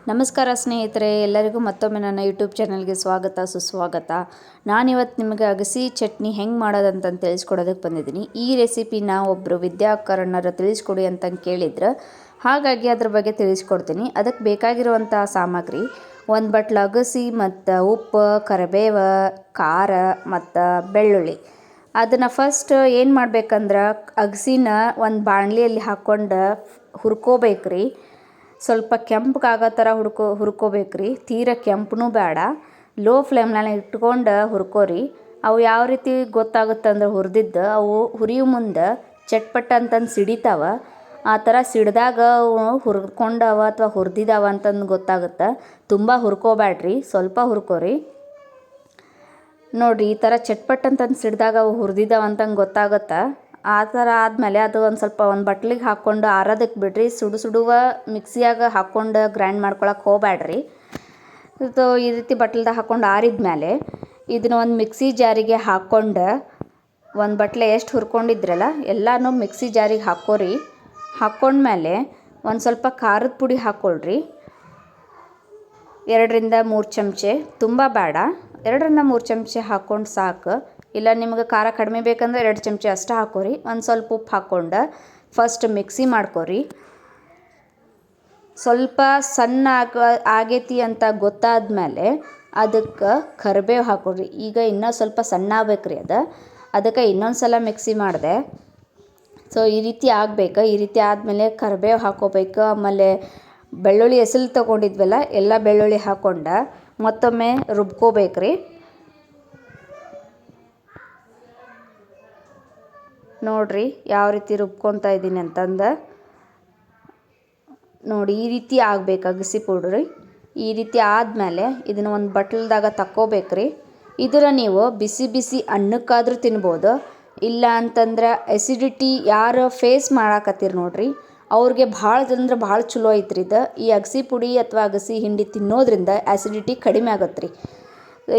ನಮಸ್ಕಾರ ಸ್ನೇಹಿತರೆ, ಎಲ್ಲರಿಗೂ ಮತ್ತೊಮ್ಮೆ ನನ್ನ ಯೂಟ್ಯೂಬ್ ಚಾನಲ್ಗೆ ಸ್ವಾಗತ ಸುಸ್ವಾಗತ. ನಾನಿವತ್ತು ನಿಮಗೆ ಅಗಸಿ ಚಟ್ನಿ ಹೆಂಗೆ ಮಾಡೋದಂತ ತಿಳಿಸ್ಕೊಡೋದಕ್ಕೆ ಬಂದಿದ್ದೀನಿ. ಈ ರೆಸಿಪಿನ ಒಬ್ಬರು ವಿದ್ಯಾಕರಣರು ತಿಳಿಸ್ಕೊಡಿ ಅಂತ ಕೇಳಿದ್ರು, ಹಾಗಾಗಿ ಅದ್ರ ಬಗ್ಗೆ ತಿಳಿಸ್ಕೊಡ್ತೀನಿ. ಅದಕ್ಕೆ ಬೇಕಾಗಿರುವಂಥ ಸಾಮಗ್ರಿ: ಒಂದು ಬಟ್ಲು ಅಗಸಿ ಮತ್ತು ಉಪ್ಪು, ಕರಿಬೇವು, ಖಾರ ಮತ್ತು ಬೆಳ್ಳುಳ್ಳಿ. ಅದನ್ನು ಫಸ್ಟ್ ಏನು ಮಾಡ್ಬೇಕಂದ್ರೆ, ಅಗಸಿನ ಒಂದು ಬಾಣಲಿಯಲ್ಲಿ ಹಾಕ್ಕೊಂಡು ಹುರ್ಕೋಬೇಕ್ರಿ. ಸ್ವಲ್ಪ ಕೆಂಪಗಾಗೋ ಥರ ಹುರ್ಕೋಬೇಕ್ರಿ. ತೀರ ಕೆಂಪನೂ ಬೇಡ, ಲೋ ಫ್ಲೇಮ್ನಲ್ಲಿ ಇಟ್ಕೊಂಡು ಹುರ್ಕೋರಿ. ಅವು ಯಾವ ರೀತಿ ಗೊತ್ತಾಗುತ್ತಂದ್ರೆ ಹುರಿದಿದ್ದು, ಅವು ಹುರಿಯೋ ಮುಂದೆ ಚಟ್ಪಟ್ ಅಂತಂದು ಸಿಡಿತಾವ. ಆ ಥರ ಸಿಡಿದಾಗ ಅವು ಹುರ್ಕೊಂಡವ ಅಥವಾ ಹುರಿದಿದ್ದಾವ ಅಂತಂದು ಗೊತ್ತಾಗುತ್ತೆ. ತುಂಬ ಹುರ್ಕೋಬೇಡ್ರಿ, ಸ್ವಲ್ಪ ಹುರ್ಕೋರಿ. ನೋಡಿರಿ, ಈ ಥರ ಚಟ್ಪಟ್ ಅಂತಂದು ಸಿಡಿದಾಗ ಅವು ಹುರಿದಿದ್ದಾವ ಅಂತಂದು ಗೊತ್ತಾಗುತ್ತೆ. ಆ ಥರ ಆದಮೇಲೆ ಅದು ಒಂದು ಬಟ್ಲಿಗೆ ಹಾಕ್ಕೊಂಡು ಆರೋದಕ್ಕೆ ಬಿಡ್ರಿ. ಸುಡುವ ಮಿಕ್ಸಿಯಾಗ ಹಾಕ್ಕೊಂಡು ಗ್ರೈಂಡ್ ಮಾಡ್ಕೊಳಕ್ಕೆ ಹೋಗ್ಬೇಡ್ರಿ. ಇದು ಈ ರೀತಿ ಬಟ್ಲದಾಗ ಹಾಕ್ಕೊಂಡು ಆರಿದ್ಮೇಲೆ ಇದನ್ನ ಒಂದು ಮಿಕ್ಸಿ ಜಾರಿಗೆ ಹಾಕ್ಕೊಂಡು, ಒಂದು ಬಟ್ಲೆ ಎಷ್ಟು ಹುರ್ಕೊಂಡಿದ್ರಲ್ಲ ಎಲ್ಲನೂ ಮಿಕ್ಸಿ ಜಾರಿಗೆ ಹಾಕ್ಕೋರಿ. ಹಾಕ್ಕೊಂಡ್ಮೇಲೆ ಒಂದು ಸ್ವಲ್ಪ ಖಾರದ ಪುಡಿ ಹಾಕ್ಕೊಳ್ರಿ. 2-3 ಚಮಚೆ, ತುಂಬ ಬೇಡ, 2-3 ಚಮಚೆ ಹಾಕ್ಕೊಂಡು ಸಾಕು. ಇಲ್ಲ ನಿಮಗೆ ಖಾರ ಕಡಿಮೆ ಬೇಕಂದ್ರೆ 2 ಚಮಚೆ ಅಷ್ಟೇ ಹಾಕೋರಿ. ಒಂದು ಸ್ವಲ್ಪ ಉಪ್ಪು ಹಾಕ್ಕೊಂಡು ಫಸ್ಟ್ ಮಿಕ್ಸಿ ಮಾಡ್ಕೊರಿ. ಸ್ವಲ್ಪ ಸಣ್ಣ ಆಗೈತಿ ಅಂತ ಗೊತ್ತಾದ್ಮೇಲೆ ಅದಕ್ಕೆ ಕರಿಬೇವು ಹಾಕ್ಕೊಡ್ರಿ. ಈಗ ಇನ್ನೂ ಸ್ವಲ್ಪ ಸಣ್ಣ ಆಗ್ಬೇಕ್ರಿ ಅದಕ್ಕೆ ಇನ್ನೊಂದು ಸಲ ಮಿಕ್ಸಿ ಮಾಡಿದೆ. ಸೊ ಈ ರೀತಿ ಆಗಬೇಕು. ಈ ರೀತಿ ಆದಮೇಲೆ ಕರಿಬೇವು ಹಾಕ್ಕೋಬೇಕು. ಆಮೇಲೆ ಬೆಳ್ಳುಳ್ಳಿ ಎಸಲು ತೊಗೊಂಡಿದ್ವಲ್ಲ, ಎಲ್ಲ ಬೆಳ್ಳುಳ್ಳಿ ಹಾಕ್ಕೊಂಡು ಮತ್ತೊಮ್ಮೆ ರುಬ್ಕೋಬೇಕ್ರಿ. ನೋಡಿರಿ ಯಾವ ರೀತಿ ರುಬ್ಕೊತಾ ಇದ್ದೀನಿ ಅಂತಂದು. ನೋಡಿ, ಈ ರೀತಿ ಆಗಬೇಕು ಅಗಸಿ ಪೌಡ್ರಿ. ಈ ರೀತಿ ಆದಮೇಲೆ ಇದನ್ನು ಒಂದು ಬಟ್ಲದಾಗ ತಕ್ಕೋಬೇಕ್ರಿ. ಇದರ ನೀವು ಬಿಸಿ ಬಿಸಿ ಅನ್ನಕ್ಕಾದ್ರೂ ತಿನ್ಬೋದು. ಇಲ್ಲ ಅಂತಂದ್ರೆ ಎಸಿಡಿಟಿ ಯಾರು ಫೇಸ್ ಮಾಡಾಕತ್ತೀರಿ ನೋಡ್ರಿ, ಅವ್ರಿಗೆ ಭಾಳ ಭಾಳ ಚಲೋ ಐತ್ರಿ ಇದು. ಈ ಅಗಸಿ ಪುಡಿ ಅಥವಾ ಅಗಸಿ ಹಿಂಡಿ ತಿನ್ನೋದ್ರಿಂದ ಆ್ಯಸಿಡಿಟಿ ಕಡಿಮೆ ಆಗತ್ತೆ ರೀ.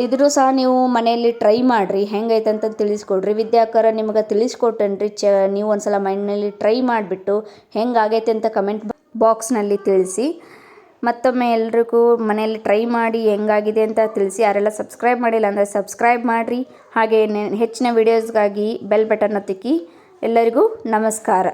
ಇದ್ರೂ ಸಹ ನೀವು ಮನೆಯಲ್ಲಿ ಟ್ರೈ ಮಾಡಿರಿ, ಹೆಂಗೈತೆ ಅಂತ ತಿಳಿಸ್ಕೊಡ್ರಿ. ವಿದ್ಯಾಕರ ನಿಮಗೆ ತಿಳಿಸ್ಕೊಟ್ಟೇನ್ರಿ. ನೀವು ಒಂದು ಸಲ ಮೈಂಡ್ನಲ್ಲಿ ಟ್ರೈ ಮಾಡಿಬಿಟ್ಟು ಹೆಂಗಾಗೈತೆ ಅಂತ ಕಮೆಂಟ್ ಬಾಕ್ಸ್ನಲ್ಲಿ ತಿಳಿಸಿ. ಮತ್ತೊಮ್ಮೆ ಎಲ್ರಿಗೂ ಮನೆಯಲ್ಲಿ ಟ್ರೈ ಮಾಡಿ ಹೆಂಗಾಗಿದೆ ಅಂತ ತಿಳಿಸಿ. ಯಾರೆಲ್ಲ ಸಬ್ಸ್ಕ್ರೈಬ್ ಮಾಡಿಲ್ಲ ಅಂದರೆ ಸಬ್ಸ್ಕ್ರೈಬ್ ಮಾಡಿರಿ. ಹಾಗೆ ಹೆಚ್ಚಿನ ವೀಡಿಯೋಸ್ಗಾಗಿ ಬೆಲ್ ಬಟನ್ ಒತ್ತಿಕ್ಕಿ. ಎಲ್ಲರಿಗೂ ನಮಸ್ಕಾರ.